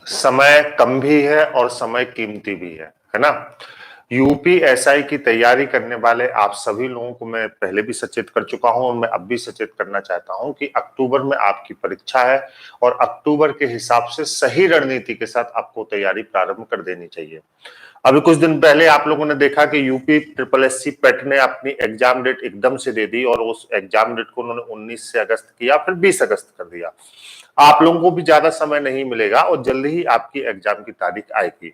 समय कम भी है और समय कीमती भी है ना। यूपीएसआई की तैयारी करने वाले आप सभी लोगों को मैं पहले भी सचेत कर चुका हूं और मैं अब भी सचेत करना चाहता हूं कि अक्टूबर में आपकी परीक्षा है और अक्टूबर के हिसाब से सही रणनीति के साथ आपको तैयारी प्रारंभ कर देनी चाहिए। अभी कुछ दिन पहले आप लोगों ने देखा कि यूपी ट्रिपल एससी पेट ने अपनी एग्जाम डेट एकदम से दे दी और उस एग्जाम डेट को उन्होंने 19 से अगस्त किया, फिर 20 अगस्त कर दिया। आप लोगों को भी ज्यादा समय नहीं मिलेगा और जल्दी ही आपकी एग्जाम की तारीख आएगी।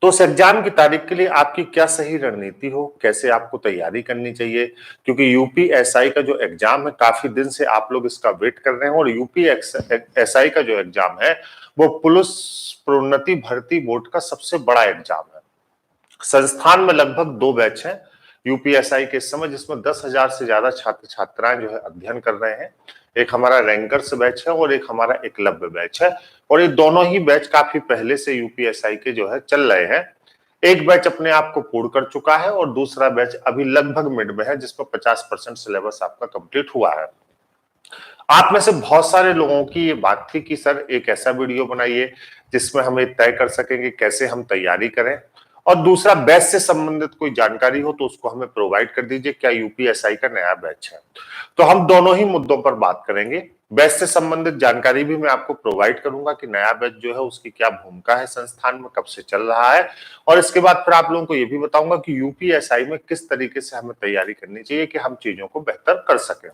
तो उस एग्जाम की तारीख के लिए आपकी क्या सही रणनीति हो, कैसे आपको तैयारी करनी चाहिए, क्योंकि यूपीएसआई का जो एग्जाम है काफी दिन से आप लोग इसका वेट कर रहे हैं और यूपीएसआई का जो एग्जाम है वो पुलिस प्रोन्नति भर्ती बोर्ड का सबसे बड़ा एग्जाम है। संस्थान में लगभग 2 बैच है यूपीएसआई के समय, जिसमें 10,000 से ज्यादा छात्र छात्राएं जो है अध्ययन कर रहे हैं। एक हमारा रैंकर्स बैच है और एक हमारा एकलव्य बैच है और ये दोनों ही बैच काफी पहले से यूपीएसआई के जो है चल रहे हैं। एक बैच अपने आप को पूर्ण कर चुका है और दूसरा बैच अभी लगभग मिड में है, जिसमें 50% सिलेबस आपका कंप्लीट हुआ है। आप में से बहुत सारे लोगों की ये बात थी कि सर एक ऐसा वीडियो बनाइए जिसमें हम ये तय कर सकेंगे कैसे हम तैयारी करें, और दूसरा बैच से संबंधित कोई जानकारी हो तो उसको हमें प्रोवाइड कर दीजिए, क्या यूपीएसआई का नया बैच है। तो हम दोनों ही मुद्दों पर बात करेंगे। बैच से संबंधित जानकारी भी मैं आपको प्रोवाइड करूंगा कि नया बैच जो है उसकी क्या भूमिका है संस्थान में, कब से चल रहा है, और इसके बाद फिर आप लोगों को ये भी बताऊंगा कि यूपीएसआई में किस तरीके से हमें तैयारी करनी चाहिए कि हम चीजों को बेहतर कर सकें।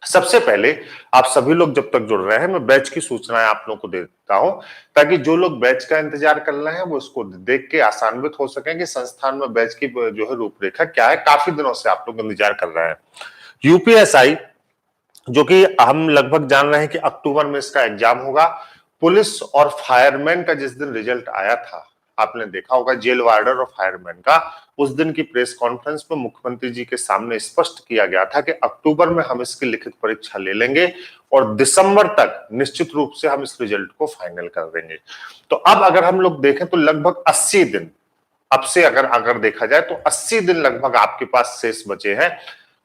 सबसे पहले आप सभी लोग जब तक जुड़ रहे हैं मैं बैच की सूचनाएं आप लोगों को दे देता हूं, ताकि जो लोग बैच का इंतजार कर रहे हैं वो इसको देख के आसान्वित हो सकें कि संस्थान में बैच की जो है रूपरेखा क्या है। काफी दिनों से आप लोग इंतजार कर रहे हैं। यूपीएसआई जो कि हम लगभग जान रहे हैं कि अक्टूबर में इसका एग्जाम होगा। पुलिस और फायरमैन का जिस दिन रिजल्ट आया था, आपने देखा होगा जेल वार्डर और फायरमैन का, उस दिन की प्रेस कॉन्फ्रेंस में मुख्यमंत्री जी के सामने स्पष्ट किया गया था कि अक्टूबर में हम इसकी लिखित परीक्षा ले लेंगे और दिसंबर तक निश्चित रूप से हम इस रिजल्ट को फाइनल कर देंगे। तो अब अगर हम लोग देखें तो लगभग 80 दिन अब से अगर देखा जाए तो 80 दिन लगभग आपके पास शेष बचे हैं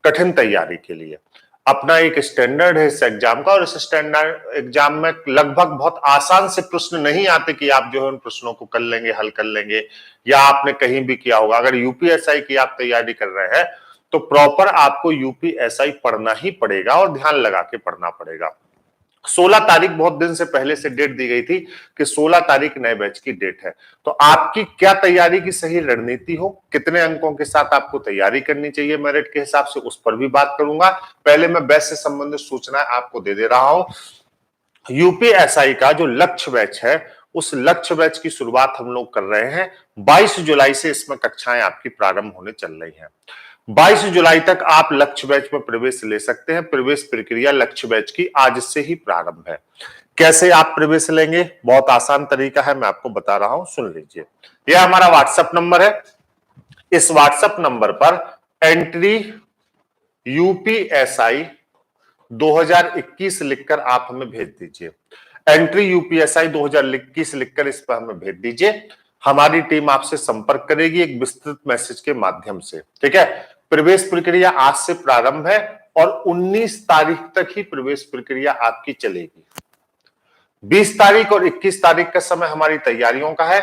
कठिन तैयारी के लिए। अपना एक स्टैंडर्ड है इस एग्जाम का और इस स्टैंडर्ड एग्जाम में लगभग बहुत आसान से प्रश्न नहीं आते कि आप जो है उन प्रश्नों को कर लेंगे, हल कर लेंगे, या आपने कहीं भी किया होगा। अगर यूपीएसआई की आप तैयारी कर रहे हैं तो प्रॉपर आपको यूपीएसआई पढ़ना ही पड़ेगा और ध्यान लगा के पढ़ना पड़ेगा। 16 तारीख बहुत दिन से पहले से डेट दी गई थी कि 16 तारीख नए बैच की डेट है। तो आपकी क्या तैयारी की सही रणनीति हो, कितने अंकों के साथ आपको तैयारी करनी चाहिए मेरिट के हिसाब से, उस पर भी बात करूंगा। पहले मैं बैच से संबंधित सूचनाएं आपको दे दे रहा हूं। यूपीएसआई का जो लक्ष्य बैच है उस लक्ष्य बैच की शुरुआत हम लोग कर रहे हैं 22 जुलाई से। इसमें कक्षाएं आपकी प्रारंभ होने चल रही हैं। 22 जुलाई तक आप लक्ष्य बैच में प्रवेश ले सकते हैं। प्रवेश प्रक्रिया लक्ष्य बैच की आज से ही प्रारंभ है। कैसे आप प्रवेश लेंगे, बहुत आसान तरीका है, मैं आपको बता रहा हूं, सुन लीजिए। यह हमारा व्हाट्सएप नंबर है। इस व्हाट्सएप नंबर पर एंट्री यूपीएसआई 2021 लिखकर आप हमें भेज दीजिए। एंट्री यूपीएसआई 2021 लिखकर इस पर हमें भेज दीजिए। हमारी टीम आपसे संपर्क करेगी एक विस्तृत मैसेज के माध्यम से, ठीक है। प्रवेश प्रक्रिया आज से प्रारंभ है और 19 तारीख तक ही प्रवेश प्रक्रिया आपकी चलेगी। 20 तारीख और 21 तारीख का समय हमारी तैयारियों का है।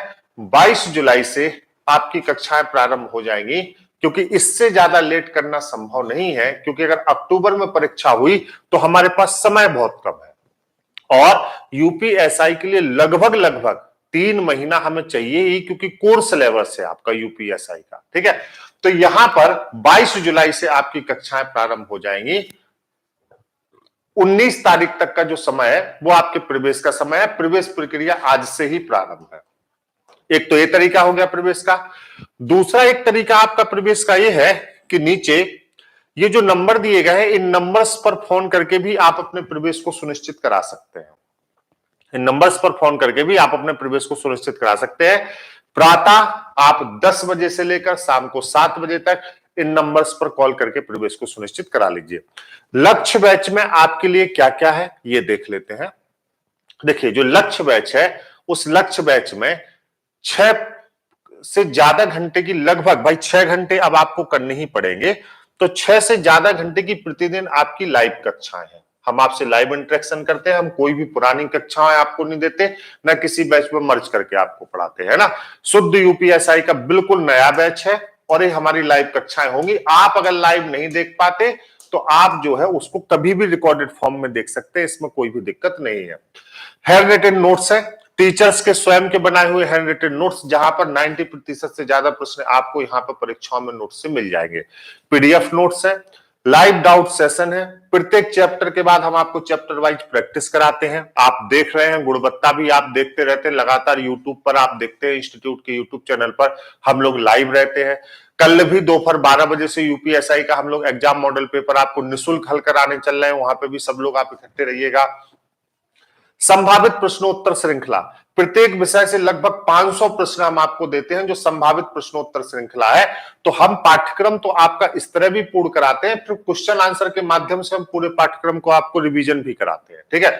22 जुलाई से आपकी कक्षाएं प्रारंभ हो जाएंगी, क्योंकि इससे ज्यादा लेट करना संभव नहीं है, क्योंकि अगर अक्टूबर में परीक्षा हुई तो हमारे पास समय बहुत कम है और यूपीएसआई के लिए लगभग 3 महीना हमें चाहिए ही, क्योंकि कोर सिलेबस है आपका यूपीएसआई का, ठीक है। तो यहां पर 22 जुलाई से आपकी कक्षाएं प्रारंभ हो जाएंगी। 19 तारीख तक का जो समय है वो आपके प्रवेश का समय है। प्रवेश प्रक्रिया आज से ही प्रारंभ है। एक तो ये तरीका हो गया प्रवेश का। दूसरा एक तरीका आपका प्रवेश का ये है कि नीचे ये जो नंबर दिए गए हैं इन नंबर्स पर फोन करके भी आप अपने प्रवेश को सुनिश्चित करा सकते हैं। इन नंबर्स पर फोन करके भी आप अपने प्रवेश को सुनिश्चित करा सकते हैं। प्रातः आप 10 बजे से लेकर शाम को 7 बजे तक इन नंबर्स पर कॉल करके प्रवेश को सुनिश्चित करा लीजिए। लक्ष्य बैच में आपके लिए क्या क्या है ये देख लेते हैं। देखिए, जो लक्ष्य बैच है उस लक्ष्य बैच में 6 से ज्यादा घंटे की, लगभग भाई 6 घंटे अब आपको करने ही पड़ेंगे, तो 6 से ज्यादा घंटे की प्रतिदिन आपकी लाइव कक्षाएं हैं। हम आपसे लाइव इंटरेक्शन करते हैं, हम कोई भी पुरानी कक्षाएं आपको नहीं देते, ना किसी बैच में मर्ज करके आपको पढ़ाते हैं ना। शुद्ध यूपीएसआई का बिल्कुल नया बैच है और ये हमारी लाइव कक्षाएं होंगी। आप अगर लाइव नहीं देख पाते तो आप जो है उसको कभी भी रिकॉर्डेड फॉर्म में देख सकते हैं, इसमें कोई भी दिक्कत नहीं है। हैंड रिटन नोट्स है, टीचर्स के स्वयं के बनाए हुए हैंड रिटन नोट्स, जहां पर 90% से ज्यादा प्रश्न आपको यहां पर परीक्षाओं में नोट्स से मिल जाएंगे। पीडीएफ नोट्स है, लाइव डाउट सेशन है, प्रत्येक चैप्टर के बाद हम आपको चैप्टर वाइज प्रैक्टिस कराते हैं। आप देख रहे हैं, गुणवत्ता भी आप देखते रहते हैं, लगातार यूट्यूब पर आप देखते हैं, इंस्टीट्यूट के यूट्यूब चैनल पर हम लोग लाइव रहते हैं। कल भी दोपहर 12 बजे से यूपीएसआई का हम लोग एग्जाम मॉडल पेपर आपको निःशुल्क हल कराने चल रहे हैं, वहां पे भी सब लोग आप इकट्ठे रहिएगा। संभावित प्रश्नोत्तर श्रृंखला, प्रत्येक विषय से लगभग 500 प्रश्न हम आपको देते हैं, जो संभावित प्रश्नोत्तर श्रृंखला है। तो हम पाठ्यक्रम तो आपका इस तरह भी पूर्ण कराते हैं, फिर क्वेश्चन आंसर के माध्यम से हम पूरे पाठ्यक्रम को आपको रिवीजन भी कराते हैं, ठीक है।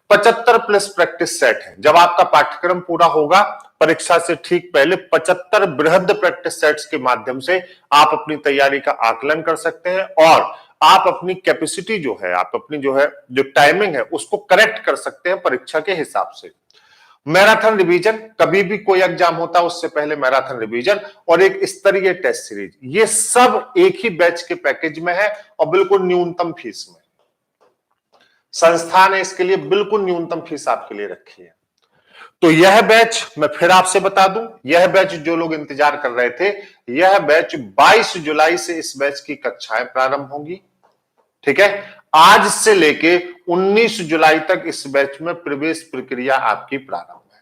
75 प्लस प्रैक्टिस सेट है। जब आपका पाठ्यक्रम पूरा होगा, परीक्षा से ठीक पहले 75 बृहद प्रैक्टिस सेट्स के माध्यम से आप अपनी तैयारी का आकलन कर सकते हैं और आप अपनी कैपेसिटी जो है, आप अपनी जो टाइमिंग है उसको करेक्ट कर सकते हैं परीक्षा के हिसाब से। मैराथन रिवीजन, कभी भी कोई एग्जाम होता है उससे पहले मैराथन रिवीजन और एक स्तरीय टेस्ट सीरीज, ये सब एक ही बैच के पैकेज में है और बिल्कुल न्यूनतम फीस में। संस्थान ने इसके लिए बिल्कुल न्यूनतम फीस आपके लिए रखी है। तो यह बैच मैं फिर आपसे बता दूं, यह बैच जो लोग इंतजार कर रहे थे, यह बैच 22 जुलाई से इस बैच की कक्षाएं प्रारंभ होंगी, ठीक है। आज से लेके 19 जुलाई तक इस बैच में प्रवेश प्रक्रिया आपकी प्रारंभ है,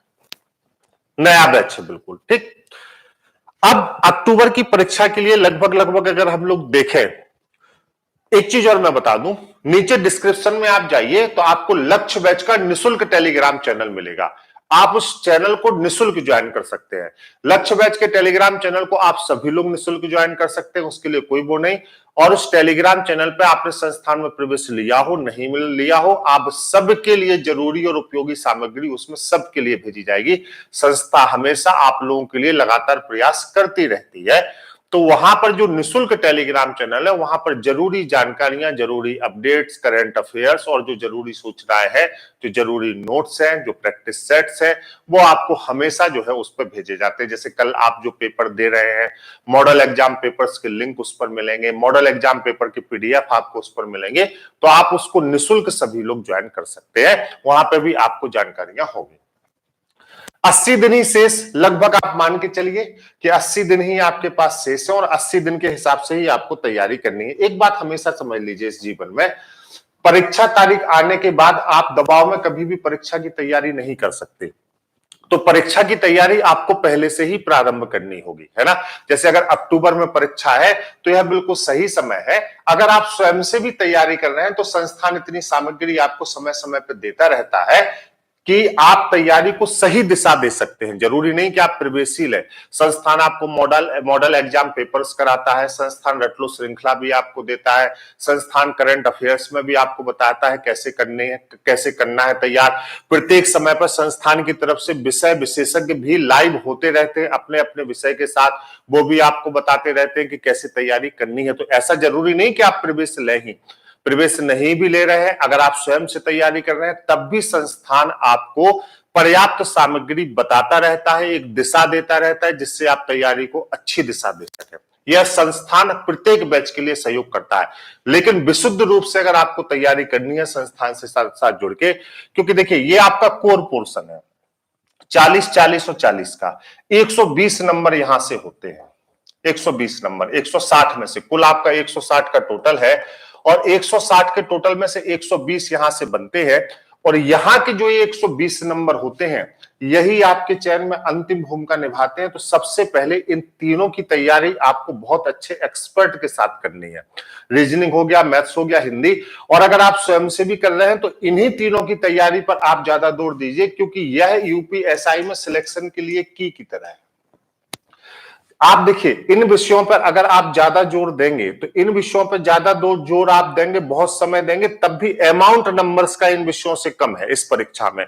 नया बैच है बिल्कुल, ठीक। अब अक्टूबर की परीक्षा के लिए लगभग अगर हम लोग देखें, एक चीज और मैं बता दूं, नीचे डिस्क्रिप्शन में आप जाइए तो आपको लक्ष्य बैच का निःशुल्क टेलीग्राम चैनल मिलेगा। आप उस चैनल को निःशुल्क ज्वाइन कर सकते हैं। लक्ष्य बैच के टेलीग्राम चैनल को आप सभी लोग निःशुल्क ज्वाइन कर सकते हैं, उसके लिए कोई वो नहीं। और उस टेलीग्राम चैनल पे आपने संस्थान में प्रवेश लिया हो नहीं मिल लिया हो, आप सबके लिए जरूरी और उपयोगी सामग्री उसमें सबके लिए भेजी जाएगी। संस्था हमेशा आप लोगों के लिए लगातार प्रयास करती रहती है। तो वहां पर जो निःशुल्क टेलीग्राम चैनल है, वहां पर जरूरी जानकारियां, जरूरी अपडेट्स, करंट अफेयर्स और जो जरूरी सूचनाएं हैं, जो जरूरी नोट्स हैं, जो प्रैक्टिस सेट्स हैं, वो आपको हमेशा जो है उस पर भेजे जाते हैं। जैसे कल आप जो पेपर दे रहे हैं, मॉडल एग्जाम पेपर्स के लिंक उस पर मिलेंगे, मॉडल एग्जाम पेपर की पीडीएफ आपको उस पर मिलेंगे, तो आप उसको निःशुल्क सभी लोग ज्वाइन कर सकते हैं, वहां पर भी आपको जानकारियां होगी। 80 दिन ही शेष, लगभग आप मान के चलिए कि 80 दिन ही आपके पास शेष है और 80 दिन के हिसाब से ही आपको तैयारी करनी है। एक बात हमेशा समझ लीजिए इस जीवन में, परीक्षा तारीख आने के बाद आप दबाव में कभी भी परीक्षा की तैयारी नहीं कर सकते। तो परीक्षा की तैयारी आपको पहले से ही प्रारंभ करनी होगी, है ना। जैसे अगर अक्टूबर में परीक्षा है तो यह बिल्कुल सही समय है। अगर आप स्वयं से भी तैयारी कर रहे हैं तो संस्थान इतनी सामग्री आपको समय समय पर देता रहता है कि आप तैयारी को सही दिशा दे सकते हैं। जरूरी नहीं कि आप प्रवेशील है, संस्थान आपको मॉडल एग्जाम पेपर्स कराता है, संस्थान रट लो श्रृंखला भी आपको देता है, संस्थान करंट अफेयर्स में भी आपको बताता है कैसे करना है तैयार। प्रत्येक समय पर संस्थान की तरफ से विषय विशेषज्ञ भी लाइव होते रहते हैं अपने अपने विषय के साथ, वो भी आपको बताते रहते हैं कि कैसे तैयारी करनी है। तो ऐसा जरूरी नहीं कि आप प्रवेश लें ही, प्रवेश नहीं भी ले रहे हैं, अगर आप स्वयं से तैयारी कर रहे हैं तब भी संस्थान आपको पर्याप्त सामग्री बताता रहता है, एक दिशा देता रहता है, जिससे आप तैयारी को अच्छी दिशा दे सकें। यह संस्थान प्रत्येक बैच के लिए सहयोग करता है, लेकिन विशुद्ध रूप से अगर आपको तैयारी करनी है संस्थान से साथ जुड़ के, क्योंकि देखिए ये आपका कोर पोर्शन है, 40-40 और 40 का 120 नंबर यहां से होते हैं। 120 नंबर 160 में से, कुल आपका 160 का टोटल है और 160 के टोटल में से 120 यहां से बनते हैं और यहां के जो 120 नंबर होते हैं यही आपके चयन में अंतिम भूमिका निभाते हैं। तो सबसे पहले इन तीनों की तैयारी आपको बहुत अच्छे एक्सपर्ट के साथ करनी है। रीजनिंग हो गया, मैथ्स हो गया, हिंदी, और अगर आप स्वयं से भी कर रहे हैं तो इन्हीं तीनों की तैयारी पर आप ज्यादा जोर दीजिए, क्योंकि यह यूपीएसआई में सिलेक्शन के लिए की तरह है। आप देखिए इन विषयों पर अगर आप ज्यादा जोर देंगे तो इन विषयों पर ज्यादा जोर आप देंगे, बहुत समय देंगे, तब भी अमाउंट नंबर्स का इन विषयों से कम है इस परीक्षा में।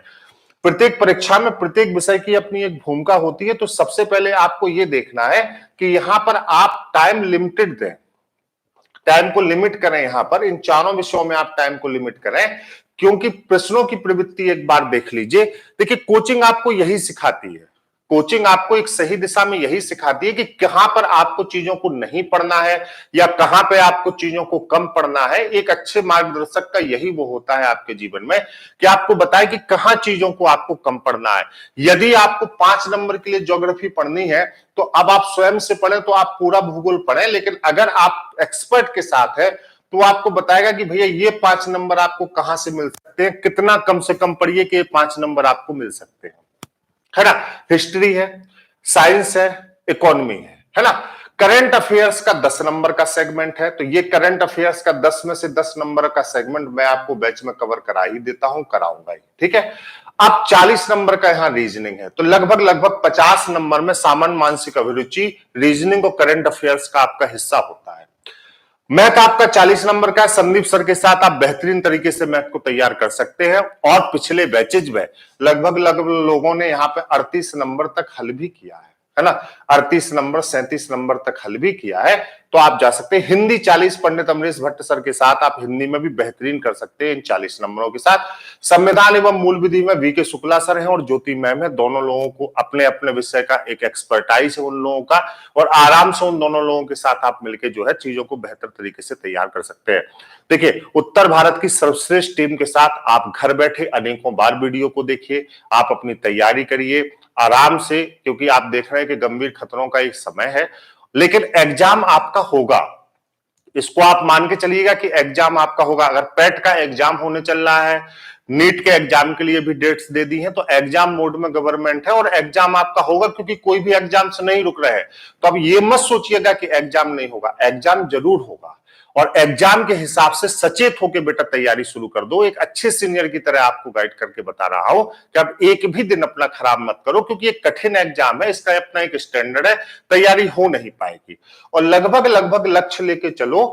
प्रत्येक परीक्षा में प्रत्येक विषय की अपनी एक भूमिका होती है। तो सबसे पहले आपको यह देखना है कि यहां पर आप टाइम लिमिटेड दें, टाइम को लिमिट करें, यहां पर इन चारों विषयों में आप टाइम को लिमिट करें, क्योंकि प्रश्नों की प्रवृत्ति एक बार देख लीजिए। देखिए, कोचिंग आपको यही सिखाती है, कोचिंग आपको एक सही दिशा में यही सिखाती है कि कहां पर आपको चीजों को नहीं पढ़ना है या कहां पे आपको चीजों को कम पढ़ना है। एक अच्छे मार्गदर्शक का यही वो होता है आपके जीवन में कि आपको बताए कि कहां चीजों को आपको कम पढ़ना है। यदि आपको 5 नंबर के लिए ज्योग्राफी पढ़नी है तो अब आप स्वयं से पढ़ें तो आप पूरा भूगोल पढ़ें, लेकिन अगर आप एक्सपर्ट के साथ है तो आपको बताएगा कि भैया ये 5 नंबर आपको कहां से मिल सकते हैं, कितना कम से कम पढ़िए कि ये 5 नंबर आपको मिल सकते हैं, है ना। हिस्ट्री है, साइंस है, इकोनॉमी है ना। करंट अफेयर्स का 10 नंबर का सेगमेंट है, तो ये करंट अफेयर्स का 10 में से 10 नंबर का सेगमेंट मैं आपको बैच में कवर करा ही देता हूं, कराऊंगा ही, ठीक है। अब 40 नंबर का यहां रीजनिंग है, तो लगभग 50 नंबर में सामान्य मानसिक अभिरुचि, रीजनिंग और करंट अफेयर्स का आपका हिस्सा होता है। मैथ आपका 40 नंबर का, संदीप सर के साथ आप बेहतरीन तरीके से मैथ को तैयार कर सकते हैं, और पिछले बैचेज में लगभग लोगों ने यहाँ पे 38 नंबर तक हल भी किया है ना। 38 नंबर 37 नंबर तक हल भी किया है, तो आप जा सकते हैं। हिंदी 40 पंडित अमरीश भट्ट सर के साथ आप हिंदी में भी बेहतरीन कर सकते हैं इन 40 नंबरों के साथ। संविधान एवं मूल विधि में वीके शुक्ला सर हैं और ज्योति मैम है, दोनों लोगों को अपने अपने विषय का एक एक्सपर्टाइज है उन लोगों का, और आराम से उन दोनों लोगों के साथ आप मिलकर जो है चीजों को बेहतर तरीके से तैयार कर सकते हैं। देखिए, उत्तर भारत की सर्वश्रेष्ठ टीम के साथ आप घर बैठे अनेकों बार वीडियो को देखिए, आप अपनी तैयारी करिए आराम से, क्योंकि आप देख रहे हैं कि गंभीर खतरों का एक समय है, लेकिन एग्जाम आपका होगा, इसको आप मान के चलिएगा कि एग्जाम आपका होगा। अगर पेट का एग्जाम होने चल रहा है, नीट के एग्जाम के लिए भी डेट्स दे दी हैं, तो एग्जाम मोड में गवर्नमेंट है और एग्जाम आपका होगा, क्योंकि कोई भी एग्जाम से नहीं रुक रहे हैं। तो अब ये मत सोचिएगा कि एग्जाम नहीं होगा, एग्जाम जरूर होगा, और एग्जाम के हिसाब से सचेत होकर बेटा तैयारी शुरू कर दो। एक अच्छे सीनियर की तरह आपको गाइड करके बता रहा हूं कि अब एक भी दिन अपना खराब मत करो, क्योंकि एक कठिन एग्जाम है, इसका अपना एक स्टैंडर्ड है, तैयारी हो नहीं पाएगी। और लगभग लक्ष्य लेके चलो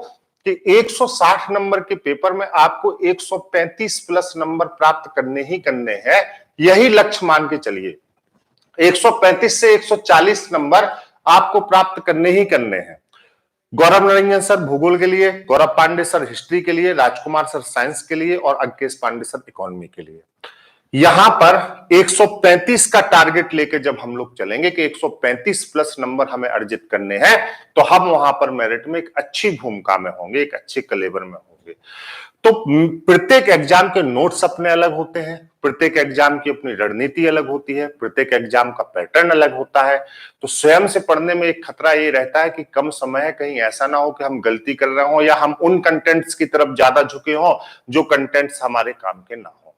कि 160 नंबर के पेपर में आपको 135 प्लस नंबर प्राप्त करने ही करने हैं, यही लक्ष्य मान के चलिए। 135 से 140 नंबर आपको प्राप्त करने ही करने हैं। गौरव निरंजन सर भूगोल के लिए, गौरव पांडे सर हिस्ट्री के लिए, राजकुमार सर साइंस के लिए और अंकेश पांडे सर इकोनॉमी के लिए। यहां पर 135 का टारगेट लेके जब हम लोग चलेंगे कि 135 प्लस नंबर हमें अर्जित करने हैं, तो हम वहां पर मेरिट में एक अच्छी भूमिका में होंगे, एक अच्छे कलेवर में होंगे। तो प्रत्येक एग्जाम के नोट्स अपने अलग होते हैं, प्रत्येक एग्जाम की अपनी रणनीति अलग होती है, प्रत्येक एग्जाम का पैटर्न अलग होता है। तो स्वयं से पढ़ने में एक खतरा ये रहता है कि कम समय है, कहीं ऐसा ना हो कि हम गलती कर रहे हो या हम उन कंटेंट्स की तरफ ज्यादा झुके हो जो कंटेंट्स हमारे काम के ना हो।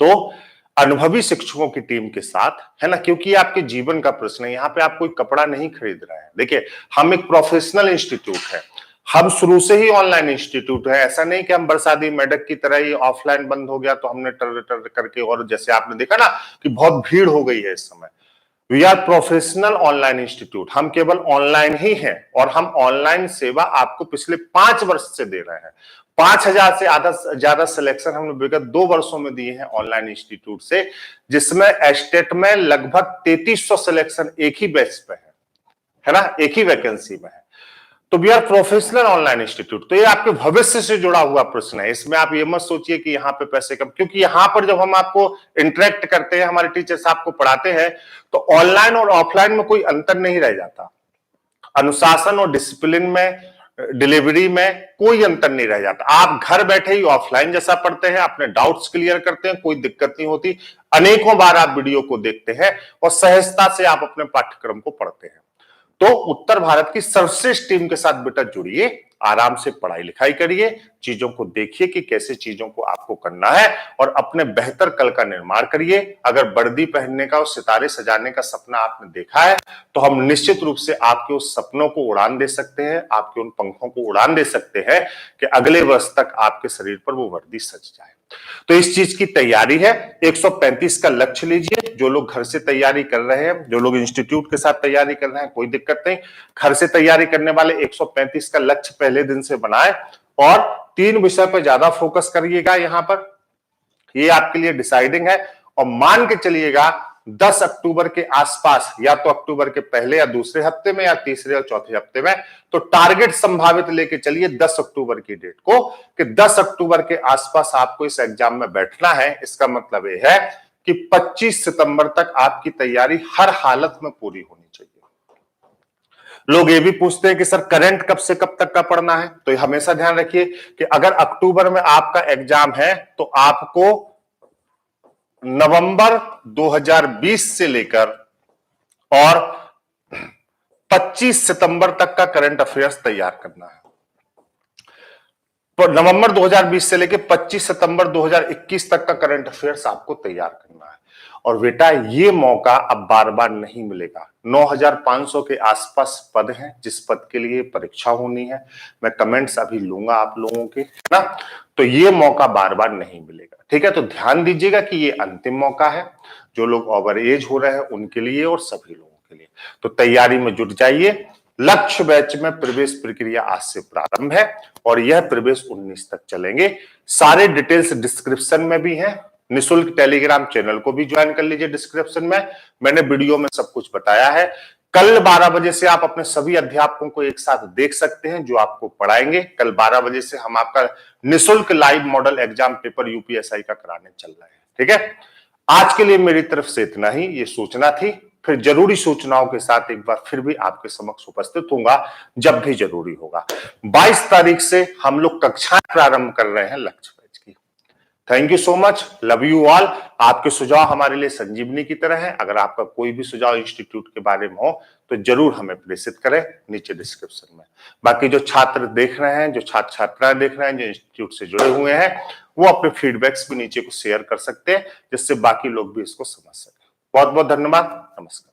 तो अनुभवी शिक्षकों की टीम के साथ, है ना, क्योंकि आपके जीवन का प्रश्न है, यहाँ पे आप कोई कपड़ा नहीं खरीद रहे हैं। देखिए, हम एक प्रोफेशनल इंस्टीट्यूट है, हम शुरू से ही ऑनलाइन इंस्टीट्यूट है, ऐसा नहीं कि हम बरसाती मेढक की तरह ही ऑफलाइन बंद हो गया तो हमने टर टर करके, और जैसे आपने देखा ना कि बहुत भीड़ हो गई है इस समय। We are professional online institute, हम केवल ऑनलाइन ही हैं, और हम ऑनलाइन सेवा आपको पिछले 5 वर्ष से दे रहे हैं। 5000 से ज्यादा सिलेक्शन हमने विगत 2 वर्षों में दिए हैं ऑनलाइन इंस्टीट्यूट से, जिसमें एस्टेट में लगभग 3300 सिलेक्शन एक ही बैच पे है ना, एक ही वैकेंसी में है। तो we are professional online institute. तो ये आपके भविष्य से जुड़ा हुआ प्रश्न है, इसमें आप ये मत सोचिए कि यहाँ पे पैसे कम, क्योंकि यहाँ पर जब हम आपको इंटरेक्ट करते हैं, हमारे टीचर्स आपको पढ़ाते हैं, तो ऑनलाइन और ऑफलाइन में कोई अंतर नहीं रह जाता। अनुशासन और डिसिप्लिन में, डिलीवरी में कोई अंतर नहीं रह जाता। आप घर बैठे ही ऑफलाइन जैसा पढ़ते हैं, अपने डाउट्स क्लियर करते हैं, कोई दिक्कत नहीं होती। अनेकों बार आप वीडियो को देखते हैं और सहजता से आप अपने पाठ्यक्रम को पढ़ते हैं। तो उत्तर भारत की सर्वश्रेष्ठ टीम के साथ बेटा जुड़िए, आराम से पढ़ाई लिखाई करिए, चीजों को देखिए कि कैसे चीजों को आपको करना है, और अपने बेहतर कल का निर्माण करिए। अगर वर्दी पहनने का और सितारे सजाने का सपना आपने देखा है, तो हम निश्चित रूप से आपके उस सपनों को उड़ान दे सकते हैं, आपके उन पंखों को उड़ान दे सकते हैं कि अगले वर्ष तक आपके शरीर पर वो वर्दी सज जाए। तो इस चीज की तैयारी है। 135 का लक्ष्य लीजिए। जो लोग घर से तैयारी कर रहे हैं, जो लोग इंस्टीट्यूट के साथ तैयारी कर रहे हैं, कोई दिक्कत नहीं। घर से तैयारी करने वाले 135 का लक्ष्य पहले दिन से बनाए, और 3 विषय पर ज्यादा फोकस करिएगा। यहां पर ये आपके लिए डिसाइडिंग है, और मान के चलिएगा 10 अक्टूबर के आसपास, या तो अक्टूबर के पहले या दूसरे हफ्ते में, या तीसरे और चौथे हफ्ते में, तो टारगेट संभावित लेके चलिए 10 अक्टूबर की डेट को, कि 10 अक्टूबर के आसपास आपको इस एग्जाम में बैठना है। इसका मतलब यह है कि 25 सितंबर तक आपकी तैयारी हर हालत में पूरी होनी चाहिए। लोग ये भी पूछते हैं कि सर करंट कब से कब तक का पढ़ना है, तो ये हमेशा ध्यान रखिए कि अगर अक्टूबर में आपका एग्जाम है तो आपको नवंबर 2020 से लेकर और 25 सितंबर तक का करंट अफेयर्स तैयार करना है। तो नवंबर 2020 से लेकर 25 सितंबर 2021 तक का करंट अफेयर्स आपको तैयार करना है। और बेटा ये मौका अब बार बार नहीं मिलेगा। 9500 के आसपास पद हैं जिस पद के लिए परीक्षा होनी है। मैं कमेंट्स अभी लूंगा आप लोगों के, है ना। तो ये मौका बार बार नहीं मिलेगा, ठीक है। तो ध्यान दीजिएगा कि ये अंतिम मौका है, जो लोग ओवर एज हो रहे हैं उनके लिए और सभी लोगों के लिए। तो तैयारी में जुट जाइए। लक्ष्य बैच में प्रवेश प्रक्रिया आज से प्रारंभ है और यह प्रवेश 19 तक चलेंगे। सारे डिटेल्स डिस्क्रिप्शन में भी हैं। निशुल्क टेलीग्राम चैनल को भी ज्वाइन कर लीजिए, डिस्क्रिप्शन में मैंने वीडियो में सब कुछ बताया है। कल 12 बजे से आप अपने सभी अध्यापकों को एक साथ देख सकते हैं जो आपको पढ़ाएंगे। कल 12 बजे से हम आपका निशुल्क live model exam paper UPSI का कराने चल रहे हैं, ठीक है। आज के लिए मेरी तरफ से इतना ही, ये सूचना थी। फिर जरूरी सूचनाओं के साथ एक बार फिर भी आपके समक्ष उपस्थित होऊंगा जब भी जरूरी होगा। 22 तारीख से हम लोग कक्षाएं प्रारंभ कर रहे हैं लक्ष्य बैच की। Thank you so much, love you all. आपके सुझाव हमारे लिए संजीवनी की तरह है। अगर आपका कोई भी सुझाव इंस्टीट्यूट के बारे में हो तो जरूर हमें प्रेषित करें नीचे डिस्क्रिप्शन में। बाकी जो छात्र देख रहे हैं, जो छात्र छात्राएं देख रहे हैं, जो इंस्टीट्यूट से जुड़े हुए हैं, वो अपने फीडबैक्स भी नीचे को शेयर कर सकते हैं जिससे बाकी लोग भी इसको समझ सकें। बहुत बहुत धन्यवाद, नमस्कार।